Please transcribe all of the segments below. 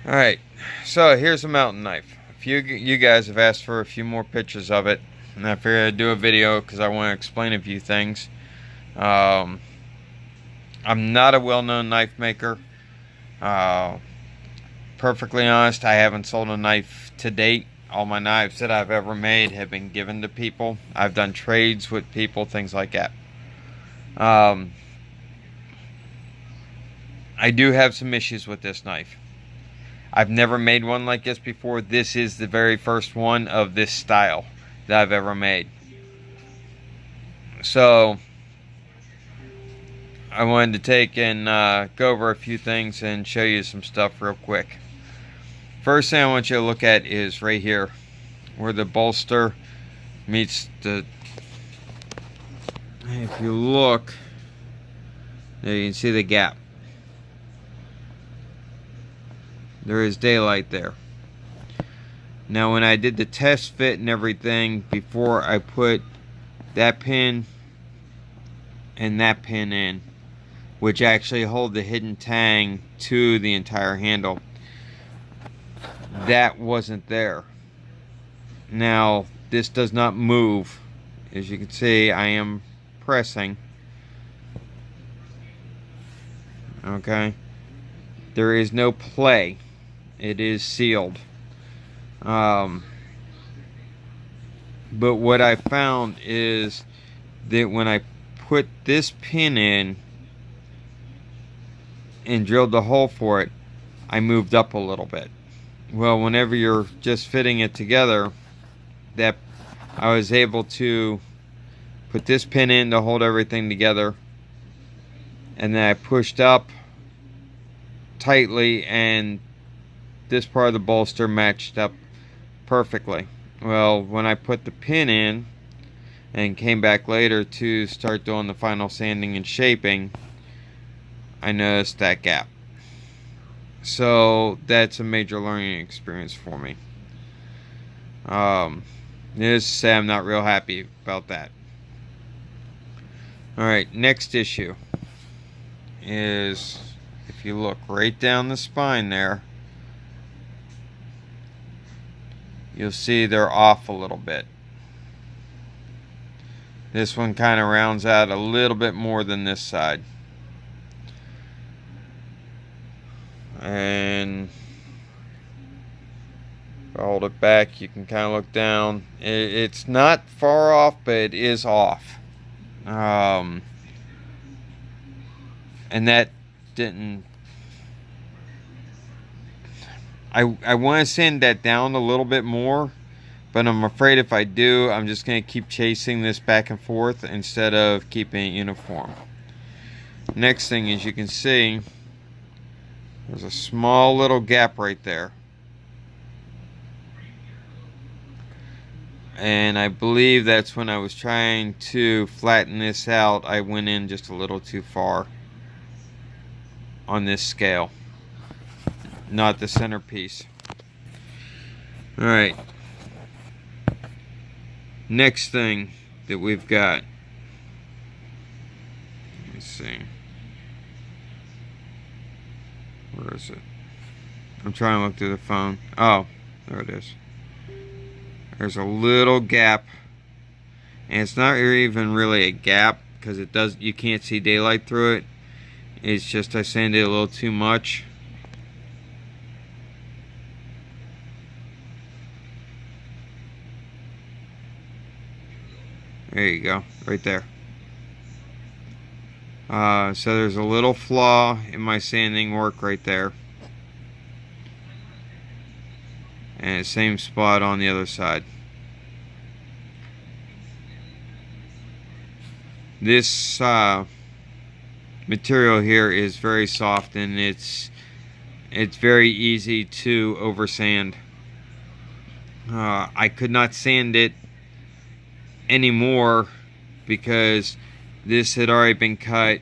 Alright, so here's a mountain knife. A few you guys have asked for a few more pictures of it, and I figured I'd do a video because I want to explain a few things. Um, I'm not a well-known knife maker. Uh, Perfectly honest, I haven't sold a knife to date. All my knives that I've ever made have been given to people. I've done trades with people, things like that. Um, I do have some issues with this knife. I've never made one like this before. This is the very first one of this style that I've ever made. So I wanted to take and go over a few things and show you some stuff real quick. First thing I want you to look at is right here, where the bolster meets the... If you look, there you can see the gap. There is daylight there. Now when I did the test fit and everything, before I put that pin and that pin in, which actually hold the hidden tang to the entire handle, that wasn't there. Now this does not move. As you can see, I am pressing. Okay, there is no play. It is sealed. But what I found is that when I put this pin in and drilled the hole for it, I moved up a little bit. Well, whenever you're just fitting it together, that I was able to put this pin in to hold everything together, and then I pushed up tightly, and this part of the bolster matched up perfectly. Well, when I put the pin in and came back later to start doing the final sanding and shaping, I noticed that gap. So that's a major learning experience for me. Needless to say, I'm not real happy about that. Alright, next issue is, if you look right down the spine there, you'll see they're off a little bit. This one kind of rounds out a little bit more than this side. And if I hold it back, you can kind of look down. It's not far off, but it is off. And that didn't... I want to sand that down a little bit more, but I'm afraid if I do, I'm just going to keep chasing this back and forth instead of keeping it uniform. Next thing is, you can see there's a small little gap right there. And I believe that's when I was trying to flatten this out, I went in just a little too far on this scale, not the centerpiece. Alright, next thing that we've got, let's see, where is it? I'm trying to look through the phone. Oh, there it is. There's a little gap, and it's not even really a gap because you can't see daylight through it. It's just I sanded it a little too much. There you go, right there. So there's a little flaw in my sanding work right there. And the same spot on the other side. This material here is very soft, and it's very easy to oversand. I could not sand it anymore because this had already been cut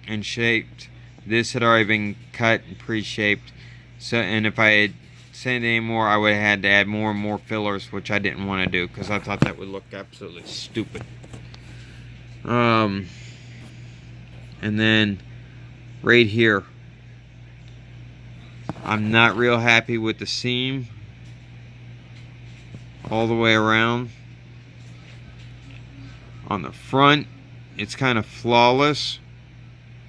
and shaped. This had already been cut and pre-shaped. So, and if I had sanded anymore, I would have had to add more and more fillers, which I didn't want to do because I thought that would look absolutely stupid. And then right here, I'm not real happy with the seam all the way around. On the front, it's kind of flawless,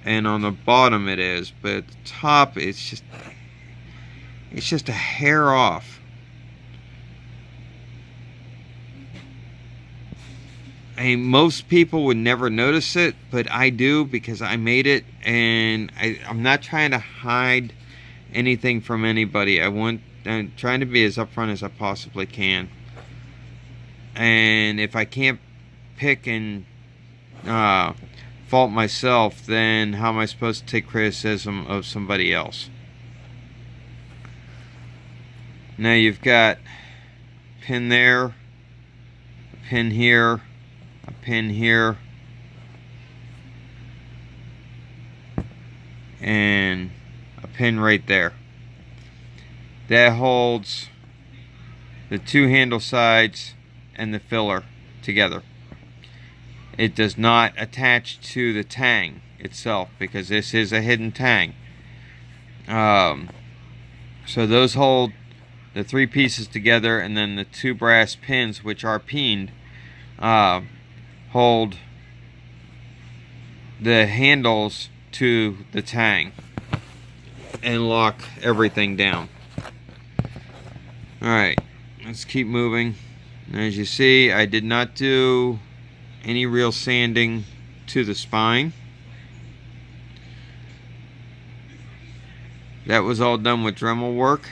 and on the bottom it is, but at the top it's just a hair off. I mean, most people would never notice it, but I do because I made it, and I'm not trying to hide anything from anybody. I'm trying to be as upfront as I possibly can. And if I can't pick and fault myself, then how am I supposed to take criticism of somebody else? Now you've got a pin there, a pin here, a pin here, and a pin right there. That holds the two handle sides and the filler together. It does not attach to the tang itself because this is a hidden tang. So those hold the three pieces together, and then the two brass pins, which are peened, hold the handles to the tang and lock everything down. Alright, let's keep moving. As you see, I did not do any real sanding to the spine. That was all done with Dremel work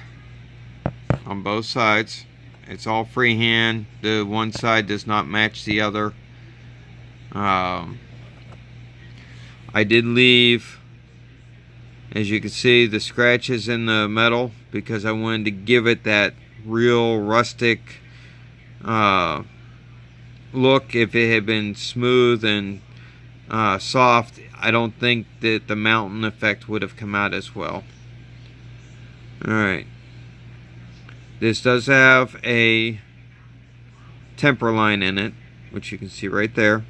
on both sides. It's all freehand. The one side does not match the other. I did leave, as you can see, the scratches in the metal because I wanted to give it that real rustic look. If it had been smooth and soft, I don't think that the mountain effect would have come out as well. Alright, this does have a temper line in it, which you can see right there.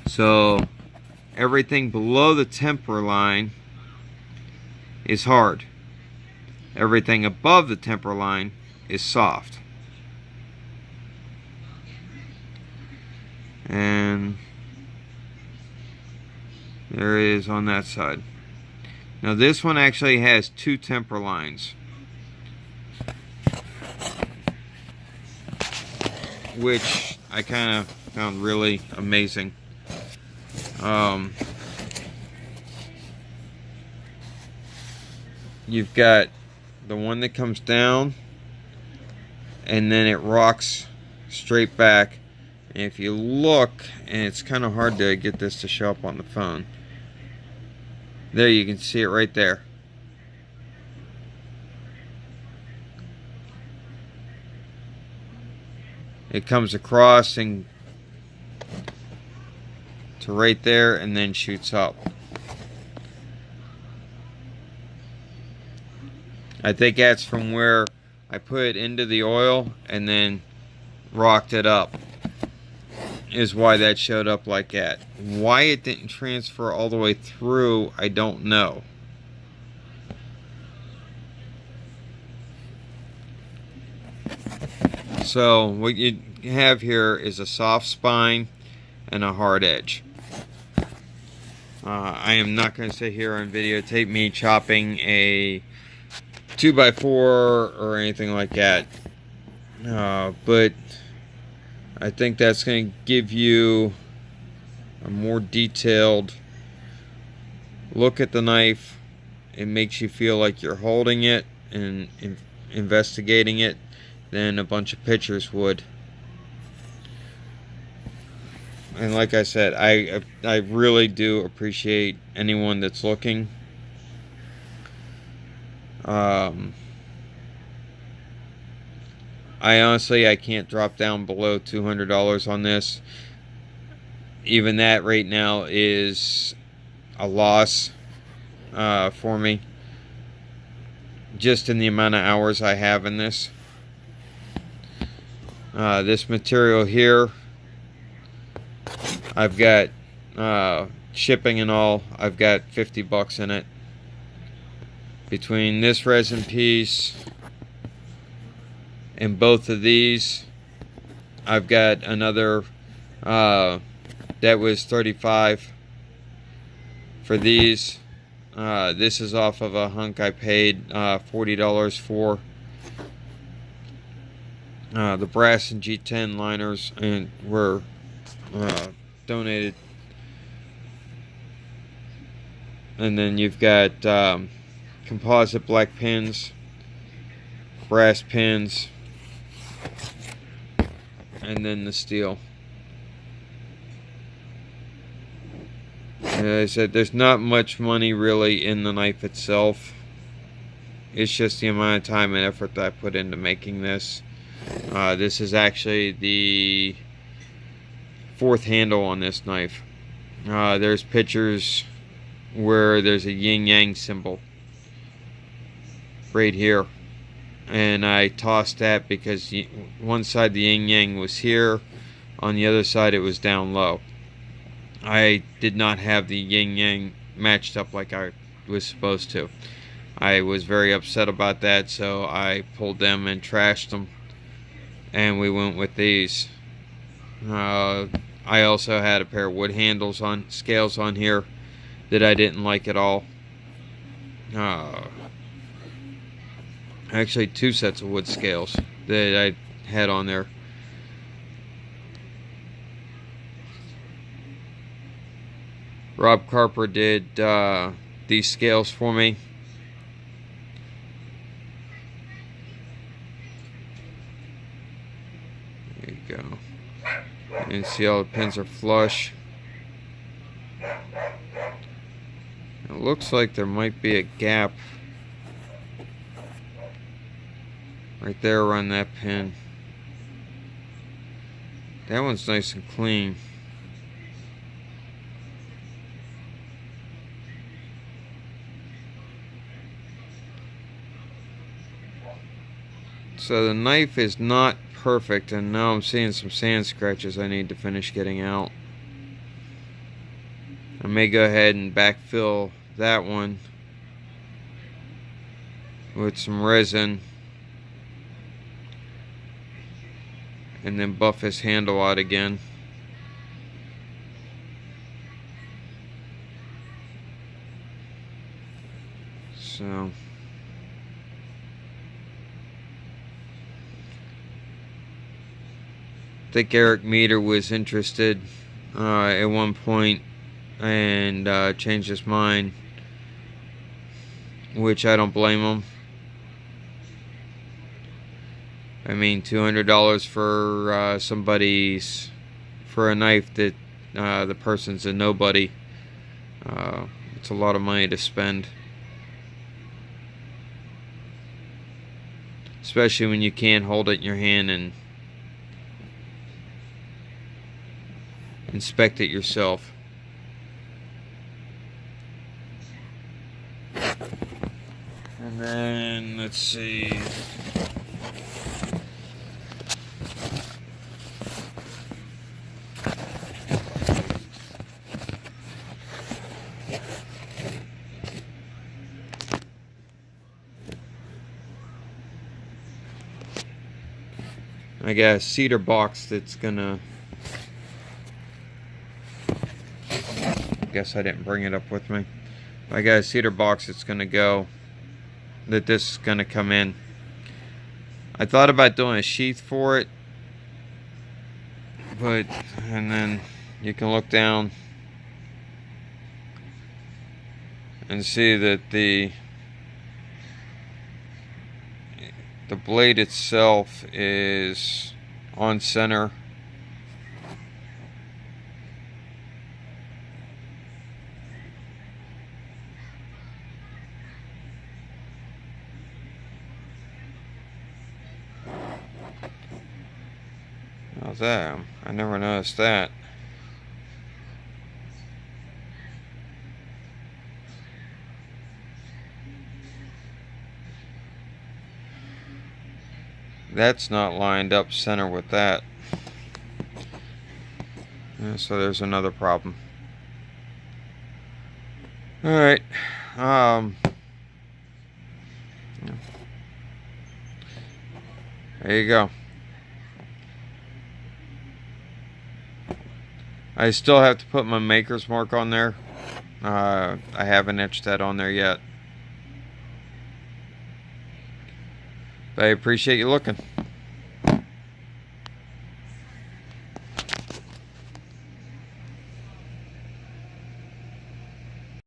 So everything below the temper line is hard. Everything above the temper line is soft. And there it is on that side. Now this one actually has two temper lines, which I kind of found really amazing. You've got the one that comes down and then it rocks straight back. And if you look, and it's kind of hard to get this to show up on the phone, there you can see it right there. It comes across and to right there and then shoots up. I think that's from where I put it into the oil and then rocked it up, is why that showed up like that. Why it didn't transfer all the way through, I don't know. So what you have here is a soft spine and a hard edge. I am not going to sit here and videotape me chopping a 2x4 or anything like that, but I think that's going to give you a more detailed look at the knife. It makes you feel like you're holding it and investigating it than a bunch of pictures would. And like I said, I really do appreciate anyone that's looking. I honestly, I can't drop down below $200 on this. Even that right now is a loss for me, just in the amount of hours I have in this. This material here, I've got shipping and all, I've got $50 in it. between this resin piece and both of these, I've got another that was $35 for these. This is off of a hunk I paid $40 for. The brass and G10 liners and were donated. And then you've got composite black pins, brass pins, and then the steel. As I said, there's not much money really in the knife itself. It's just the amount of time and effort that I put into making this. This is actually the 4th handle on this knife. There's pictures where there's a yin-yang symbol right here, and I tossed that because one side the yin-yang was here, on the other side it was down low. I did not have the yin-yang matched up like I was supposed to. I was very upset about that, so I pulled them and trashed them, and we went with these. I also had a pair of wood handles on scales on here that I didn't like at all. Actually 2 sets of wood scales that I had on there. Rob Carper did these scales for me. There you go. And see all the pins are flush. It looks like there might be a gap right there around that pin. That one's nice and clean. So the knife is not perfect, and now I'm seeing some sand scratches I need to finish getting out. I may go ahead and backfill that one with some resin and then buff his handle out again. So I think Eric Meter was interested at one point and changed his mind, which I don't blame him. I mean, $200 for for a knife that the person's a nobody. It's a lot of money to spend, especially when you can't hold it in your hand and inspect it yourself. And then let's see. I got a cedar box that's gonna, I guess I didn't bring it up with me. I got a cedar box that's gonna go, that this is gonna come in. I thought about doing a sheath for it, but, and then you can look down and see that the blade itself is on center. How's that? I never noticed that. That's not lined up center with that. Yeah, so there's another problem. Alright. There you go. I still have to put my maker's mark on there. I haven't etched that on there yet. But I appreciate you looking.